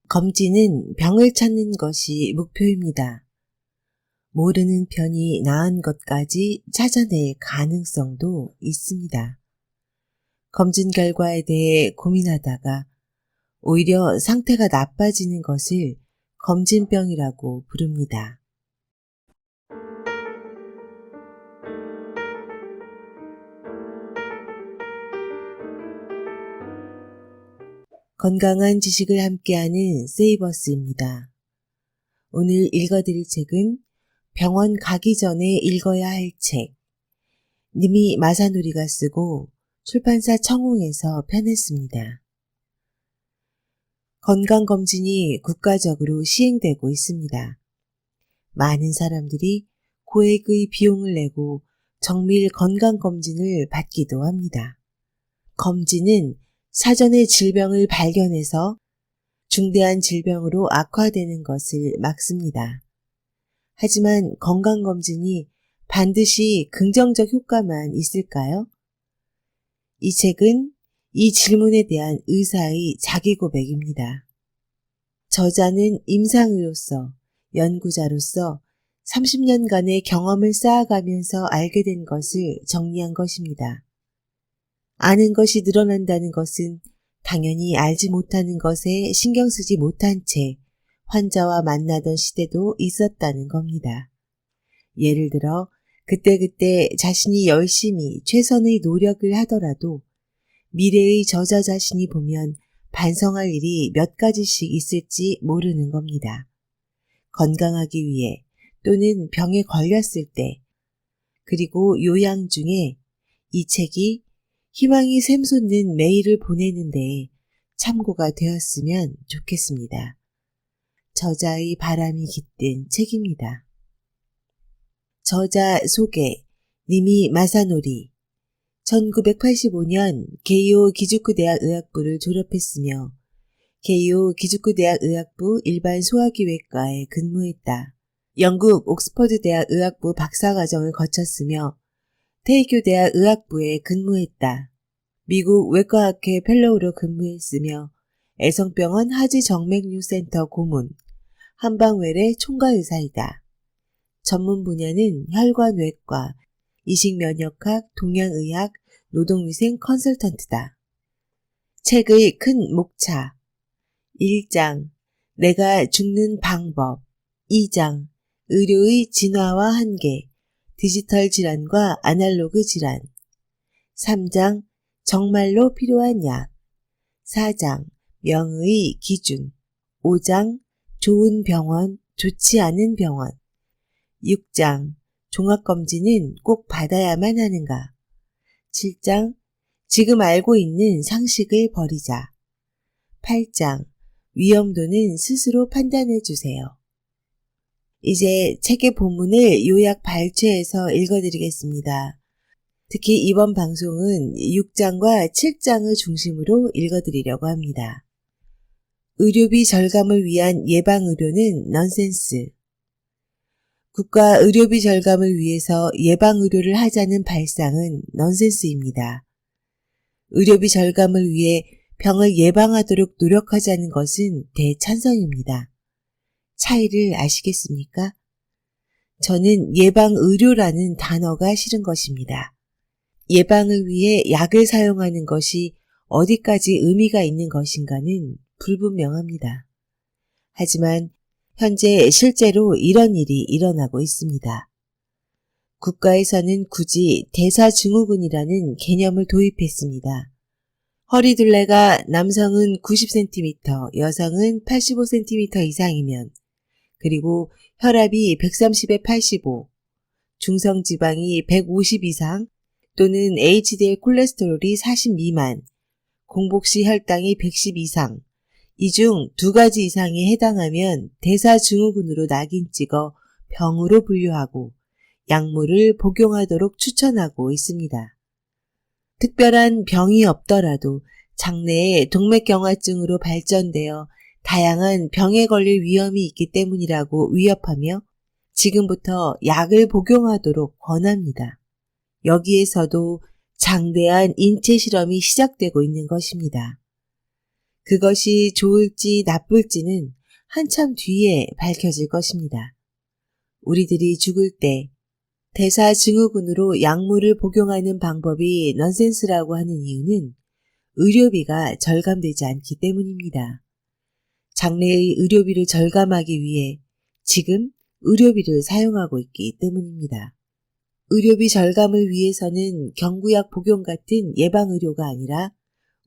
검진은 병을 찾는 것이 목표입니다. 모르는 편이 나은 것까지 찾아낼 가능성도 있습니다. 검진 결과에 대해 고민하다가 오히려 상태가 나빠지는 것을 검진병이라고 부릅니다. 건강한 지식을 함께하는 세이버스입니다. 오늘 읽어드릴 책은 병원 가기 전에 읽어야 할 책, 니미 마사노리가 쓰고 출판사 청홍에서 펴냈습니다. 건강검진이 국가적으로 시행되고 있습니다. 많은 사람들이 고액의 비용을 내고 정밀 건강검진을 받기도 합니다. 검진은 사전에 질병을 발견해서 중대한 질병으로 악화되는 것을 막습니다. 하지만 건강검진이 반드시 긍정적 효과만 있을까요? 이 책은 이 질문에 대한 의사의 자기 고백입니다. 저자는 임상의로서, 연구자로서 30년간의 경험을 쌓아가면서 알게 된 것을 정리한 것입니다. 아는 것이 늘어난다는 것은 당연히 알지 못하는 것에 신경 쓰지 못한 채 환자와 만나던 시대도 있었다는 겁니다. 예를 들어 그때그때 자신이 열심히 최선의 노력을 하더라도 미래의 저자 자신이 보면 반성할 일이 몇 가지씩 있을지 모르는 겁니다. 건강하기 위해 또는 병에 걸렸을 때, 그리고 요양 중에 이 책이 희망이 샘솟는 메일을 보내는데 참고가 되었으면 좋겠습니다. 저자의 바람이 깃든 책입니다. 저자 소개, 니미 마사노리. 1985년 게이오 기주쿠 대학 의학부를 졸업했으며 게이오 기주쿠 대학 의학부 일반 소화기외과에 근무했다. 영국 옥스퍼드 대학 의학부 박사과정을 거쳤으며 테이교 대학 의학부에 근무했다. 미국 외과학회 펠로우로 근무했으며 애성병원 하지정맥류센터 고문, 한방외래 총괄의사이다. 전문 분야는 혈관외과, 이식면역학, 동양의학, 노동위생 컨설턴트다. 책의 큰 목차 1장 내가 죽는 방법 2장 의료의 진화와 한계, 디지털 질환과 아날로그 질환 3장 정말로 필요한 약 4장 명의 기준 5장 좋은 병원, 좋지 않은 병원 6장 종합검진은 꼭 받아야만 하는가 7장 지금 알고 있는 상식을 버리자 8장 위험도는 스스로 판단해 주세요. 이제 책의 본문을 요약 발췌해서 읽어드리겠습니다. 특히 이번 방송은 6장과 7장을 중심으로 읽어드리려고 합니다. 의료비 절감을 위한 예방의료는 넌센스. 국가 의료비 절감을 위해서 예방의료를 하자는 발상은 넌센스입니다. 의료비 절감을 위해 병을 예방하도록 노력하자는 것은 대찬성입니다. 차이를 아시겠습니까? 저는 예방의료라는 단어가 싫은 것입니다. 예방을 위해 약을 사용하는 것이 어디까지 의미가 있는 것인가는 불분명합니다. 하지만 현재 실제로 이런 일이 일어나고 있습니다. 국가에서는 굳이 대사증후군이라는 개념을 도입했습니다. 허리둘레가 남성은 90cm, 여성은 85cm 이상이면, 그리고 혈압이 130에 85, 중성지방이 150 이상 또는 HDL 콜레스테롤이 40 미만, 공복시 혈당이 110 이상, 이 중 2가지 이상에 해당하면 대사증후군으로 낙인 찍어 병으로 분류하고 약물을 복용하도록 추천하고 있습니다. 특별한 병이 없더라도 장래에 동맥경화증으로 발전되어 다양한 병에 걸릴 위험이 있기 때문이라고 위협하며 지금부터 약을 복용하도록 권합니다. 여기에서도 장대한 인체 실험이 시작되고 있는 것입니다. 그것이 좋을지 나쁠지는 한참 뒤에 밝혀질 것입니다. 우리들이 죽을 때 대사증후군으로 약물을 복용하는 방법이 넌센스라고 하는 이유는 의료비가 절감되지 않기 때문입니다. 장래의 의료비를 절감하기 위해 지금 의료비를 사용하고 있기 때문입니다. 의료비 절감을 위해서는 경구약 복용 같은 예방의료가 아니라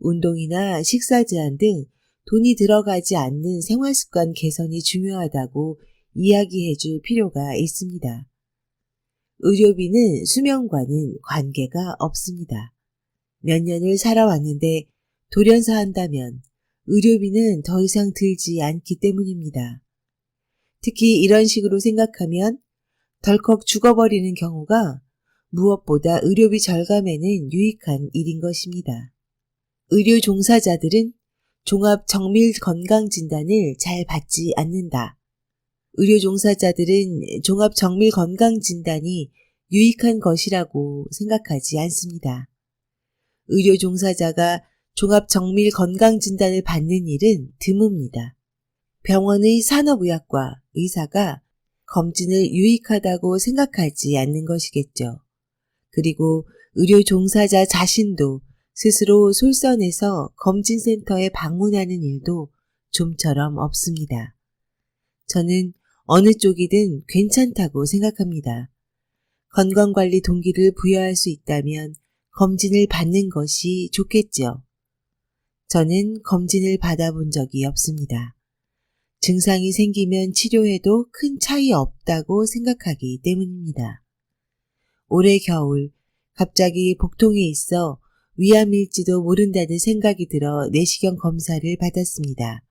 운동이나 식사 제한 등 돈이 들어가지 않는 생활습관 개선이 중요하다고 이야기해 줄 필요가 있습니다. 의료비는 수명과는 관계가 없습니다. 몇 년을 살아왔는데 돌연사한다면 의료비는 더 이상 들지 않기 때문입니다. 특히 이런 식으로 생각하면 덜컥 죽어버리는 경우가 무엇보다 의료비 절감에는 유익한 일인 것입니다. 의료 종사자들은 종합 정밀 건강진단을 잘 받지 않는다. 의료 종사자들은 종합 정밀 건강진단이 유익한 것이라고 생각하지 않습니다. 의료 종사자가 종합 정밀 건강진단을 받는 일은 드뭅니다. 병원의 산업의학과 의사가 검진을 유익하다고 생각하지 않는 것이겠죠. 그리고 의료 종사자 자신도 스스로 솔선해서 검진센터에 방문하는 일도 좀처럼 없습니다. 저는 어느 쪽이든 괜찮다고 생각합니다. 건강관리 동기를 부여할 수 있다면 검진을 받는 것이 좋겠죠. 저는 검진을 받아본 적이 없습니다. 증상이 생기면 치료해도 큰 차이 없다고 생각하기 때문입니다. 올해 겨울 갑자기 복통이 있어 위암일지도 모른다는 생각이 들어 내시경 검사를 받았습니다.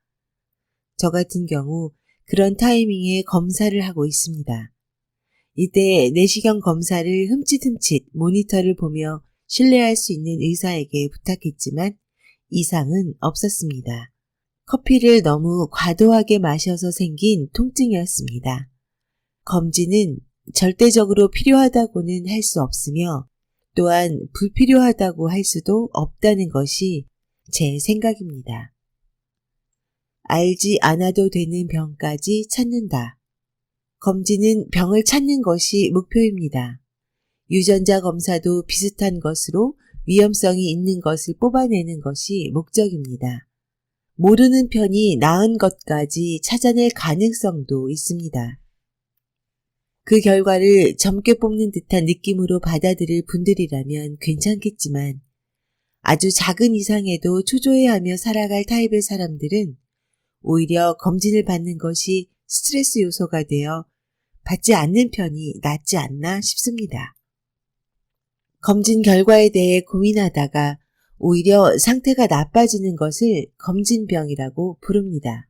저 같은 경우 그런 타이밍에 검사를 하고 있습니다. 이때 내시경 검사를 흠칫흠칫 모니터를 보며 신뢰할 수 있는 의사에게 부탁했지만 이상은 없었습니다. 커피를 너무 과도하게 마셔서 생긴 통증이었습니다. 검진은 절대적으로 필요하다고는 할 수 없으며 또한 불필요하다고 할 수도 없다는 것이 제 생각입니다. 알지 않아도 되는 병까지 찾는다. 검진은 병을 찾는 것이 목표입니다. 유전자 검사도 비슷한 것으로 위험성이 있는 것을 뽑아내는 것이 목적입니다. 모르는 편이 나은 것까지 찾아낼 가능성도 있습니다. 그 결과를 젊게 뽑는 듯한 느낌으로 받아들일 분들이라면 괜찮겠지만 아주 작은 이상에도 초조해하며 살아갈 타입의 사람들은 오히려 검진을 받는 것이 스트레스 요소가 되어 받지 않는 편이 낫지 않나 싶습니다. 검진 결과에 대해 고민하다가 오히려 상태가 나빠지는 것을 검진병이라고 부릅니다.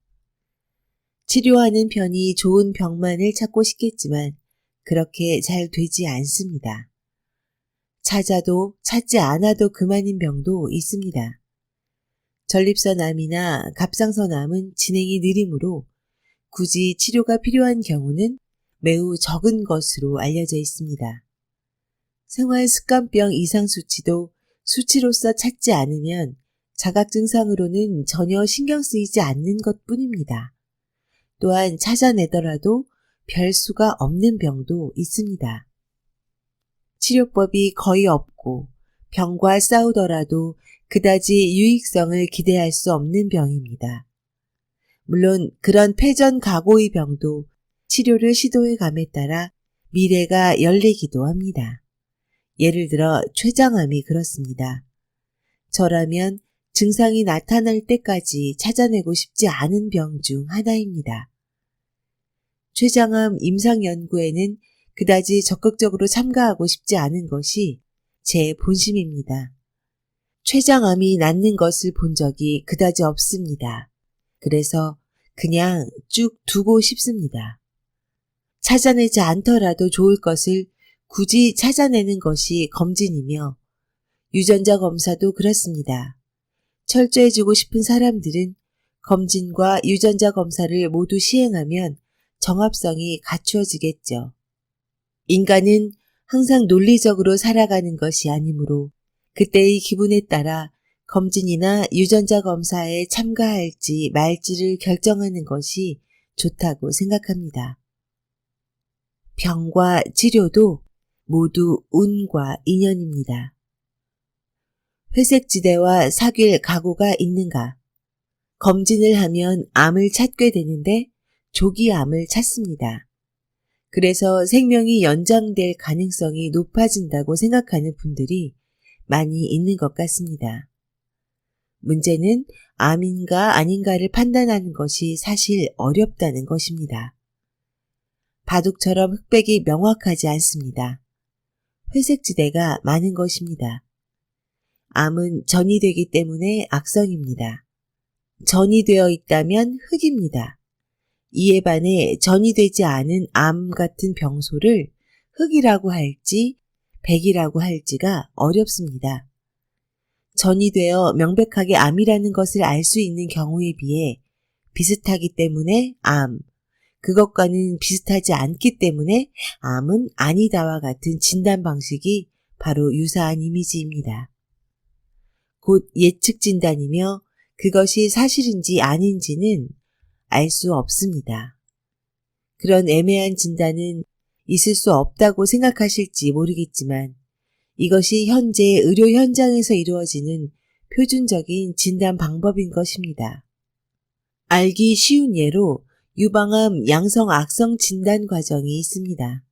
치료하는 편이 좋은 병만을 찾고 싶겠지만 그렇게 잘 되지 않습니다. 찾아도 찾지 않아도 그만인 병도 있습니다. 전립선암이나 갑상선암은 진행이 느리므로 굳이 치료가 필요한 경우는 매우 적은 것으로 알려져 있습니다. 생활습관병 이상 수치도 수치로서 찾지 않으면 자각 증상으로는 전혀 신경 쓰이지 않는 것뿐입니다. 또한 찾아내더라도 별 수가 없는 병도 있습니다. 치료법이 거의 없고 병과 싸우더라도 그다지 유익성을 기대할 수 없는 병입니다. 물론 그런 패전가고의 병도 치료를 시도해 감에 따라 미래가 열리기도 합니다. 예를 들어 췌장암이 그렇습니다. 저라면 증상이 나타날 때까지 찾아내고 싶지 않은 병 중 하나입니다. 췌장암 임상 연구에는 그다지 적극적으로 참가하고 싶지 않은 것이 제 본심입니다. 췌장암이 낫는 것을 본 적이 그다지 없습니다. 그래서 그냥 쭉 두고 싶습니다. 찾아내지 않더라도 좋을 것을 굳이 찾아내는 것이 검진이며 유전자 검사도 그렇습니다. 철저해지고 싶은 사람들은 검진과 유전자 검사를 모두 시행하면 정합성이 갖추어지겠죠. 인간은 항상 논리적으로 살아가는 것이 아니므로 그때의 기분에 따라 검진이나 유전자 검사에 참가할지 말지를 결정하는 것이 좋다고 생각합니다. 병과 치료도 모두 운과 인연입니다. 회색지대와 사귈 각오가 있는가? 검진을 하면 암을 찾게 되는데 조기 암을 찾습니다. 그래서 생명이 연장될 가능성이 높아진다고 생각하는 분들이 많이 있는 것 같습니다. 문제는 암인가 아닌가를 판단하는 것이 사실 어렵다는 것입니다. 바둑처럼 흑백이 명확하지 않습니다. 회색지대가 많은 것입니다. 암은 전이되기 때문에 악성입니다. 전이되어 있다면 흑입니다. 이에 반해 전이되지 않은 암 같은 병소를 흑이라고 할지 백이라고 할지가 어렵습니다. 전이되어 명백하게 암이라는 것을 알 수 있는 경우에 비해 비슷하기 때문에 암, 그것과는 비슷하지 않기 때문에 암은 아니다와 같은 진단 방식이 바로 유사한 이미지입니다. 곧 예측 진단이며 그것이 사실인지 아닌지는 알 수 없습니다. 그런 애매한 진단은 있을 수 없다고 생각하실지 모르겠지만 이것이 현재 의료 현장에서 이루어지는 표준적인 진단 방법인 것입니다. 알기 쉬운 예로 유방암 양성 악성 진단 과정이 있습니다.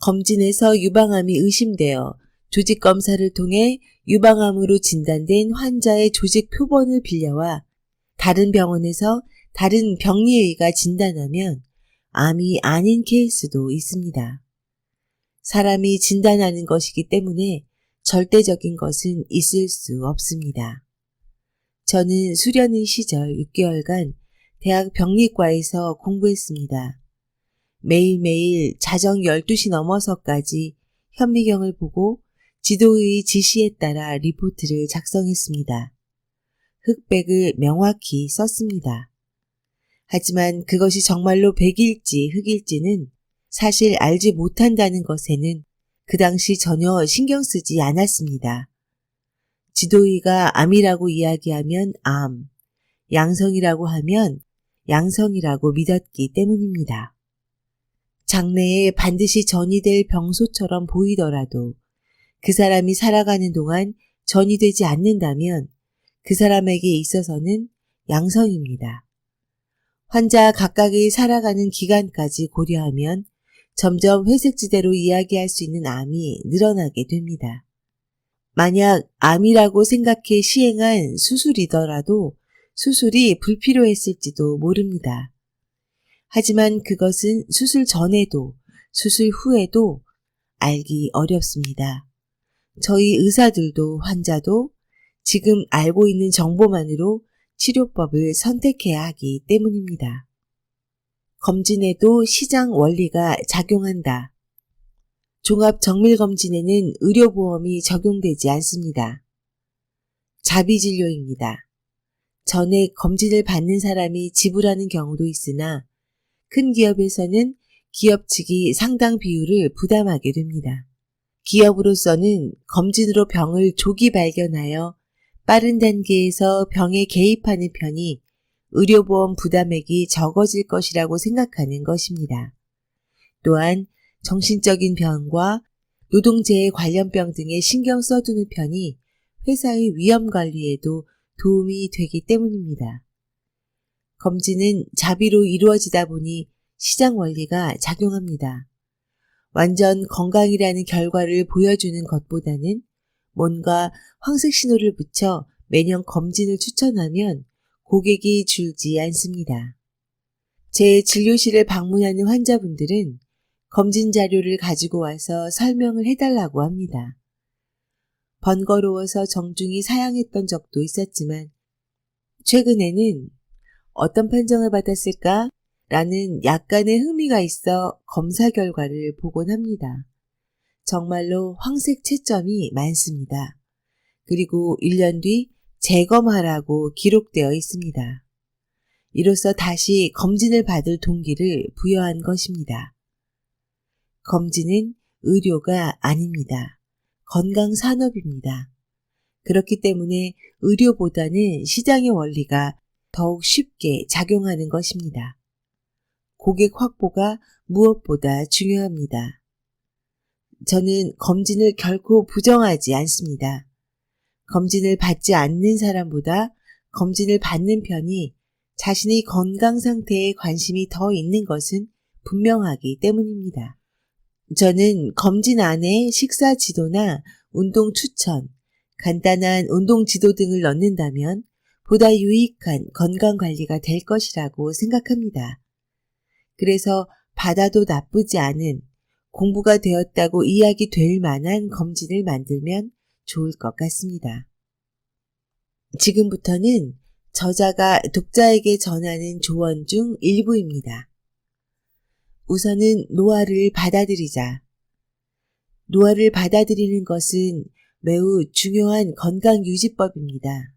검진에서 유방암이 의심되어 조직 검사를 통해 유방암으로 진단된 환자의 조직 표본을 빌려와 다른 병원에서 다른 병리의가 진단하면 암이 아닌 케이스도 있습니다. 사람이 진단하는 것이기 때문에 절대적인 것은 있을 수 없습니다. 저는 수련의 시절 6개월간 대학 병리과에서 공부했습니다. 매일매일 자정 12시 넘어서까지 현미경을 보고 지도의 지시에 따라 리포트를 작성했습니다. 흑백을 명확히 썼습니다. 하지만 그것이 정말로 백일지 흑일지는 사실 알지 못한다는 것에는 그 당시 전혀 신경 쓰지 않았습니다. 지도의가 암이라고 이야기하면 암, 양성이라고 하면 양성이라고 믿었기 때문입니다. 장래에 반드시 전이될 병소처럼 보이더라도 그 사람이 살아가는 동안 전이되지 않는다면 그 사람에게 있어서는 양성입니다. 환자 각각의 살아가는 기간까지 고려하면 점점 회색지대로 이야기할 수 있는 암이 늘어나게 됩니다. 만약 암이라고 생각해 시행한 수술이더라도 수술이 불필요했을지도 모릅니다. 하지만 그것은 수술 전에도 수술 후에도 알기 어렵습니다. 저희 의사들도 환자도 지금 알고 있는 정보만으로 치료법을 선택해야 하기 때문입니다. 검진에도 시장 원리가 작용한다. 종합정밀검진에는 의료보험이 적용되지 않습니다. 자비진료입니다. 전액 검진을 받는 사람이 지불하는 경우도 있으나 큰 기업에서는 기업 측이 상당 비율을 부담하게 됩니다. 기업으로서는 검진으로 병을 조기 발견하여 빠른 단계에서 병에 개입하는 편이 의료보험 부담액이 적어질 것이라고 생각하는 것입니다. 또한 정신적인 병과 노동재해 관련 병 등에 신경 써두는 편이 회사의 위험 관리에도 도움이 되기 때문입니다. 검진은 자비로 이루어지다 보니 시장 원리가 작용합니다. 완전 건강이라는 결과를 보여주는 것보다는 뭔가 황색 신호를 붙여 매년 검진을 추천하면 고객이 줄지 않습니다. 제 진료실을 방문하는 환자분들은 검진 자료를 가지고 와서 설명을 해달라고 합니다. 번거로워서 정중히 사양했던 적도 있었지만 최근에는 어떤 판정을 받았을까? 라는 약간의 흥미가 있어 검사 결과를 보곤 합니다. 정말로 황색 채점이 많습니다. 그리고 1년 뒤 재검하라고 기록되어 있습니다. 이로써 다시 검진을 받을 동기를 부여한 것입니다. 검진은 의료가 아닙니다. 건강산업입니다. 그렇기 때문에 의료보다는 시장의 원리가 더욱 쉽게 작용하는 것입니다. 고객 확보가 무엇보다 중요합니다. 저는 검진을 결코 부정하지 않습니다. 검진을 받지 않는 사람보다 검진을 받는 편이 자신의 건강 상태에 관심이 더 있는 것은 분명하기 때문입니다. 저는 검진 안에 식사 지도나 운동 추천, 간단한 운동 지도 등을 넣는다면 보다 유익한 건강 관리가 될 것이라고 생각합니다. 그래서 받아도 나쁘지 않은 공부가 되었다고 이야기 될 만한 검진을 만들면 좋을 것 같습니다. 지금부터는 저자가 독자에게 전하는 조언 중 일부입니다. 우선은 노화를 받아들이자. 노화를 받아들이는 것은 매우 중요한 건강유지법입니다.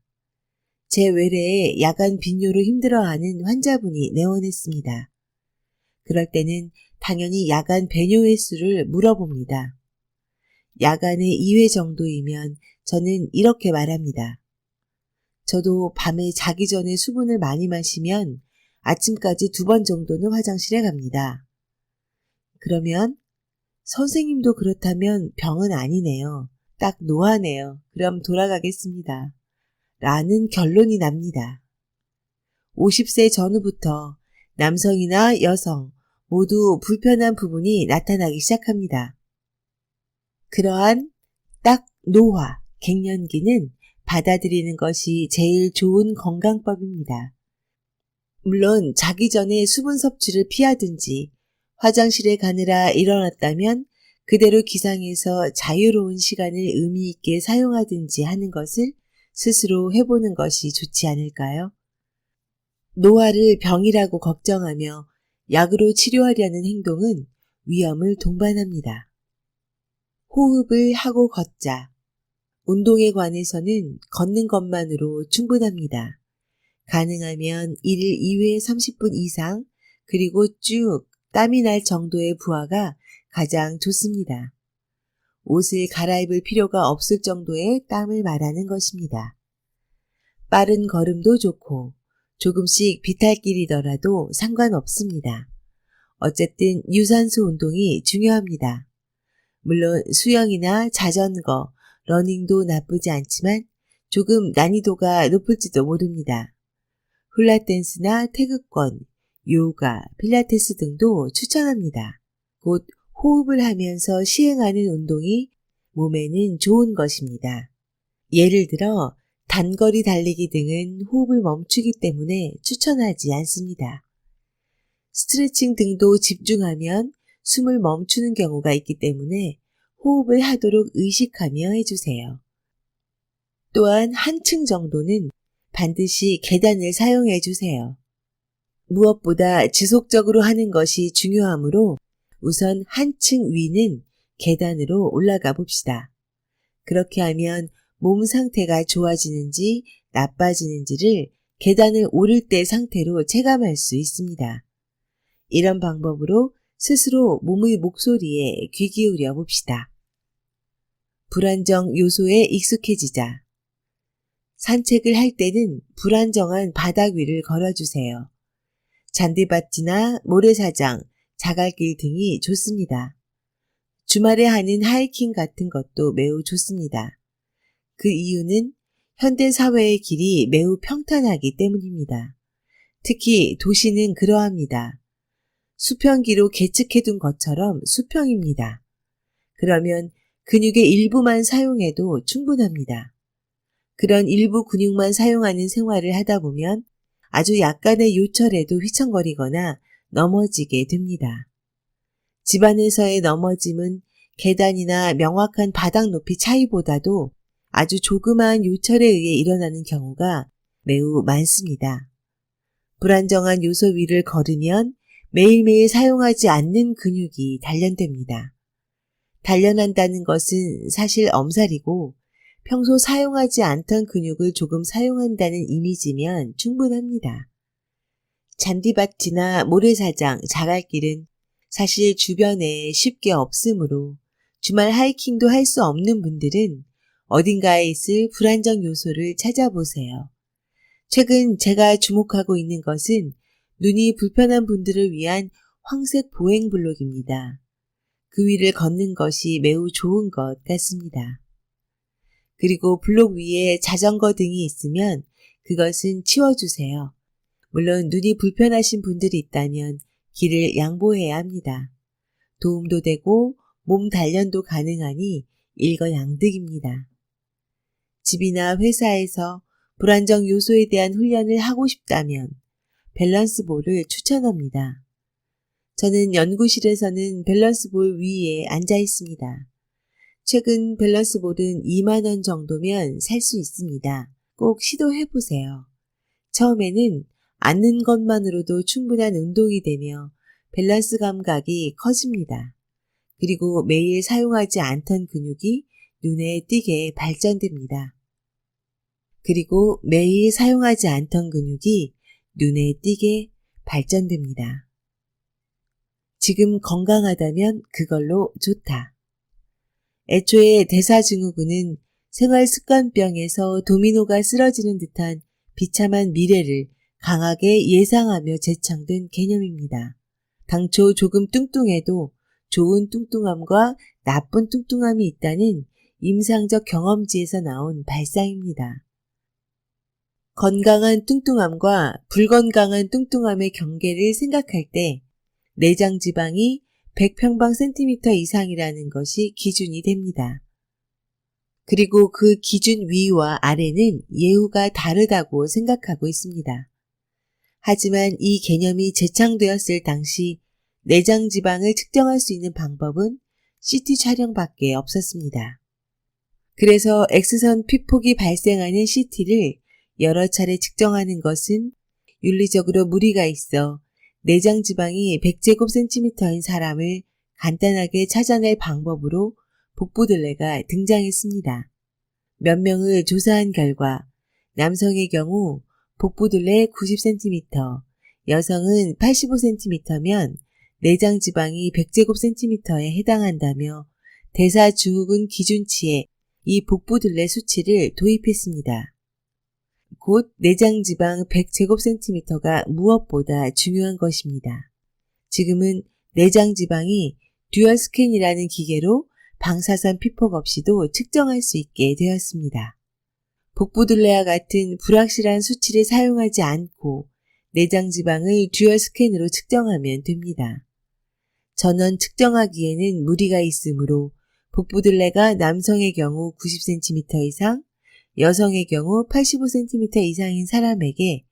제 외래에 야간 빈뇨로 힘들어하는 환자분이 내원했습니다. 그럴 때는 당연히 야간 배뇨 횟수를 물어봅니다. 야간에 2회 정도이면 저는 이렇게 말합니다. 저도 밤에 자기 전에 수분을 많이 마시면 아침까지 2번 정도는 화장실에 갑니다. 그러면 선생님도 그렇다면 병은 아니네요. 딱 노화네요. 그럼 돌아가겠습니다. 라는 결론이 납니다. 50세 전후부터 남성이나 여성 모두 불편한 부분이 나타나기 시작합니다. 그러한 딱 노화, 갱년기는 받아들이는 것이 제일 좋은 건강법입니다. 물론 자기 전에 수분 섭취를 피하든지 화장실에 가느라 일어났다면 그대로 기상해서 자유로운 시간을 의미 있게 사용하든지 하는 것을 스스로 해보는 것이 좋지 않을까요? 노화를 병이라고 걱정하며 약으로 치료하려는 행동은 위험을 동반합니다. 호흡을 하고 걷자. 운동에 관해서는 걷는 것만으로 충분합니다. 가능하면 1일 2회 30분 이상 그리고 쭉 땀이 날 정도의 부하가 가장 좋습니다. 옷을 갈아입을 필요가 없을 정도의 땀을 말하는 것입니다. 빠른 걸음도 좋고 조금씩 비탈길이더라도 상관없습니다. 어쨌든 유산소 운동이 중요합니다. 물론 수영이나 자전거, 러닝도 나쁘지 않지만 조금 난이도가 높을지도 모릅니다. 훌라댄스나 태극권, 요가, 필라테스 등도 추천합니다. 곧 호흡을 하면서 시행하는 운동이 몸에는 좋은 것입니다. 예를 들어 단거리 달리기 등은 호흡을 멈추기 때문에 추천하지 않습니다. 스트레칭 등도 집중하면 숨을 멈추는 경우가 있기 때문에 호흡을 하도록 의식하며 해주세요. 또한 한층 정도는 반드시 계단을 사용해 주세요. 무엇보다 지속적으로 하는 것이 중요하므로 우선 한층 위는 계단으로 올라가 봅시다. 그렇게 하면 몸 상태가 좋아지는지 나빠지는지를 계단을 오를 때 상태로 체감할 수 있습니다. 이런 방법으로 스스로 몸의 목소리에 귀 기울여 봅시다. 불안정 요소에 익숙해지자. 산책을 할 때는 불안정한 바닥 위를 걸어주세요. 잔디밭이나 모래사장, 자갈길 등이 좋습니다. 주말에 하는 하이킹 같은 것도 매우 좋습니다. 그 이유는 현대사회의 길이 매우 평탄하기 때문입니다. 특히 도시는 그러합니다. 수평기로 계측해둔 것처럼 수평입니다. 그러면 근육의 일부만 사용해도 충분합니다. 그런 일부 근육만 사용하는 생활을 하다 보면 아주 약간의 요철에도 휘청거리거나 넘어지게 됩니다. 집안에서의 넘어짐은 계단이나 명확한 바닥 높이 차이보다도 아주 조그마한 요철에 의해 일어나는 경우가 매우 많습니다. 불안정한 요소 위를 걸으면 매일매일 사용하지 않는 근육이 단련됩니다. 단련한다는 것은 사실 엄살이고 평소 사용하지 않던 근육을 조금 사용한다는 이미지면 충분합니다. 잔디밭이나 모래사장, 자갈길은 사실 주변에 쉽게 없으므로 주말 하이킹도 할 수 없는 분들은 어딘가에 있을 불안정 요소를 찾아보세요. 최근 제가 주목하고 있는 것은 눈이 불편한 분들을 위한 황색 보행 블록입니다. 그 위를 걷는 것이 매우 좋은 것 같습니다. 그리고 블록 위에 자전거 등이 있으면 그것은 치워주세요. 물론 눈이 불편하신 분들이 있다면 길을 양보해야 합니다. 도움도 되고 몸 단련도 가능하니 일거양득입니다. 집이나 회사에서 불안정 요소에 대한 훈련을 하고 싶다면 밸런스볼을 추천합니다. 저는 연구실에서는 밸런스볼 위에 앉아 있습니다. 최근 밸런스볼은 2만 원 정도면 살 수 있습니다. 꼭 시도해보세요. 처음에는 앉는 것만으로도 충분한 운동이 되며 밸런스 감각이 커집니다. 그리고 매일 사용하지 않던 근육이 눈에 띄게 발전됩니다. 지금 건강하다면 그걸로 좋다. 애초에 대사증후군은 생활습관병에서 도미노가 쓰러지는 듯한 비참한 미래를 강하게 예상하며 제창된 개념입니다. 당초 조금 뚱뚱해도 좋은 뚱뚱함과 나쁜 뚱뚱함이 있다는 임상적 경험지에서 나온 발상입니다. 건강한 뚱뚱함과 불건강한 뚱뚱함의 경계를 생각할 때 내장 지방이 100평방센티미터 이상이라는 것이 기준이 됩니다. 그리고 그 기준 위와 아래는 예후가 다르다고 생각하고 있습니다. 하지만 이 개념이 제창되었을 당시 내장 지방을 측정할 수 있는 방법은 CT 촬영밖에 없었습니다. 그래서 X선 피폭이 발생하는 CT를 여러 차례 측정하는 것은 윤리적으로 무리가 있어 내장 지방이 100제곱센티미터인 사람을 간단하게 찾아낼 방법으로 복부둘레가 등장했습니다. 몇 명을 조사한 결과 남성의 경우 복부둘레 90cm, 여성은 85cm면 내장 지방이 100제곱센티미터에 해당한다며 대사증후군 기준치에 이 복부둘레 수치를 도입했습니다. 곧 내장지방 100제곱센티미터가 무엇보다 중요한 것입니다. 지금은 내장지방이 듀얼 스캔이라는 기계로 방사선 피폭 없이도 측정할 수 있게 되었습니다. 복부둘레와 같은 불확실한 수치를 사용하지 않고 내장지방을 듀얼 스캔으로 측정하면 됩니다. 전원 측정하기에는 무리가 있으므로 복부둘레가 남성의 경우 90cm 이상, 여성의 경우 85cm 이상인 사람에게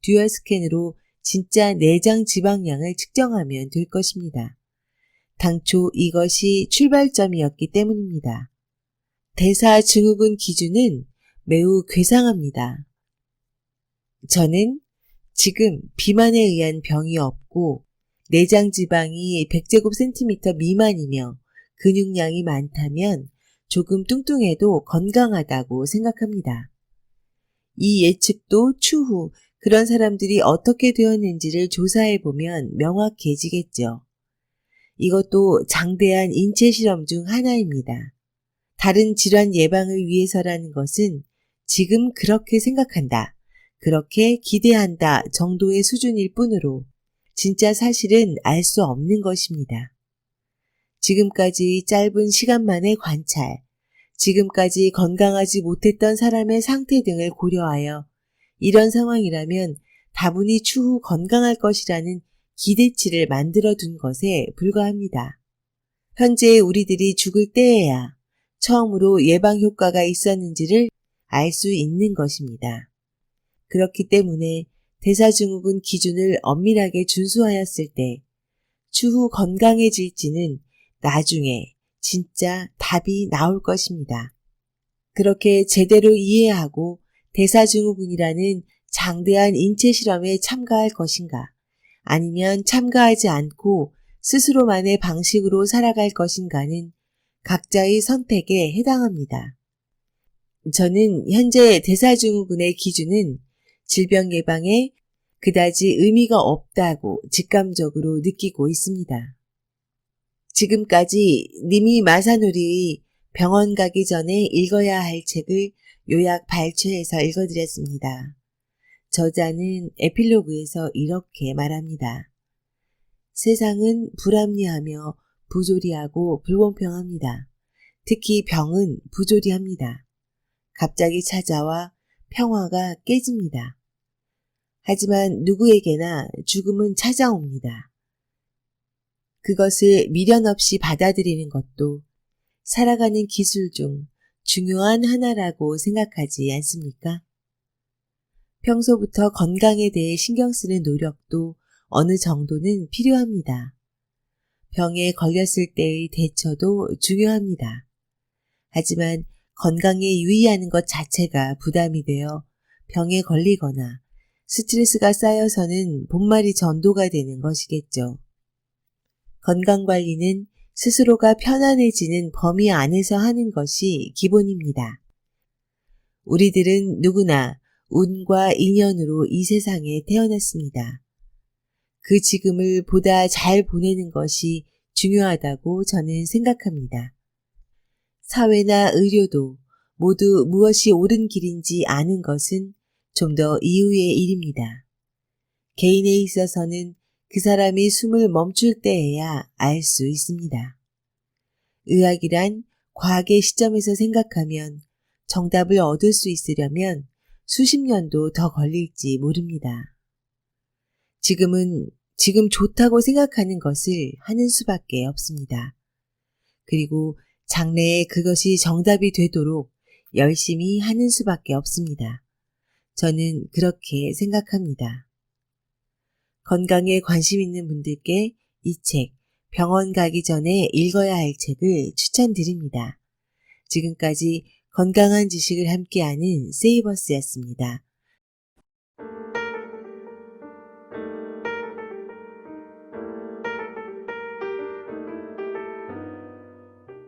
듀얼 스캔으로 진짜 내장 지방량을 측정하면 될 것입니다. 당초 이것이 출발점이었기 때문입니다. 대사증후군 기준은 매우 괴상합니다. 저는 지금 비만에 의한 병이 없고 내장 지방이 100제곱센티미터 미만이며 근육량이 많다면 조금 뚱뚱해도 건강하다고 생각합니다. 이 예측도 추후 그런 사람들이 어떻게 되었는지를 조사해보면 명확해지겠죠. 이것도 장대한 인체 실험 중 하나입니다. 다른 질환 예방을 위해서라는 것은 지금 그렇게 생각한다, 그렇게 기대한다 정도의 수준일 뿐으로 진짜 사실은 알 수 없는 것입니다. 지금까지 짧은 시간만의 관찰, 지금까지 건강하지 못했던 사람의 상태 등을 고려하여 이런 상황이라면 다분히 추후 건강할 것이라는 기대치를 만들어 둔 것에 불과합니다. 현재 우리들이 죽을 때에야 처음으로 예방 효과가 있었는지를 알 수 있는 것입니다. 그렇기 때문에 대사증후군 기준을 엄밀하게 준수하였을 때 추후 건강해질지는 나중에 진짜 답이 나올 것입니다. 그렇게 제대로 이해하고 대사증후군이라는 장대한 인체 실험에 참가할 것인가, 아니면 참가하지 않고 스스로만의 방식으로 살아갈 것인가는 각자의 선택에 해당합니다. 저는 현재 대사증후군의 기준은 질병 예방에 그다지 의미가 없다고 직감적으로 느끼고 있습니다. 지금까지 니미 마사노리의 병원 가기 전에 읽어야 할 책을 요약 발췌해서 읽어드렸습니다. 저자는 에필로그에서 이렇게 말합니다. 세상은 불합리하며 부조리하고 불공평합니다. 특히 병은 부조리합니다. 갑자기 찾아와 평화가 깨집니다. 하지만 누구에게나 죽음은 찾아옵니다. 그것을 미련 없이 받아들이는 것도 살아가는 기술 중 중요한 하나라고 생각하지 않습니까? 평소부터 건강에 대해 신경 쓰는 노력도 어느 정도는 필요합니다. 병에 걸렸을 때의 대처도 중요합니다. 하지만 건강에 유의하는 것 자체가 부담이 되어 병에 걸리거나 스트레스가 쌓여서는 본말이 전도가 되는 것이겠죠. 건강관리는 스스로가 편안해지는 범위 안에서 하는 것이 기본입니다. 우리들은 누구나 운과 인연으로 이 세상에 태어났습니다. 그 지금을 보다 잘 보내는 것이 중요하다고 저는 생각합니다. 사회나 의료도 모두 무엇이 옳은 길인지 아는 것은 좀 더 이후의 일입니다. 개인에 있어서는 그 사람이 숨을 멈출 때에야 알 수 있습니다. 의학이란 과학의 시점에서 생각하면 정답을 얻을 수 있으려면 수십 년도 더 걸릴지 모릅니다. 지금 좋다고 생각하는 것을 하는 수밖에 없습니다. 그리고 장래에 그것이 정답이 되도록 열심히 하는 수밖에 없습니다. 저는 그렇게 생각합니다. 건강에 관심 있는 분들께 이 책, 병원 가기 전에 읽어야 할 책을 추천드립니다. 지금까지 건강한 지식을 함께하는 세이버스였습니다.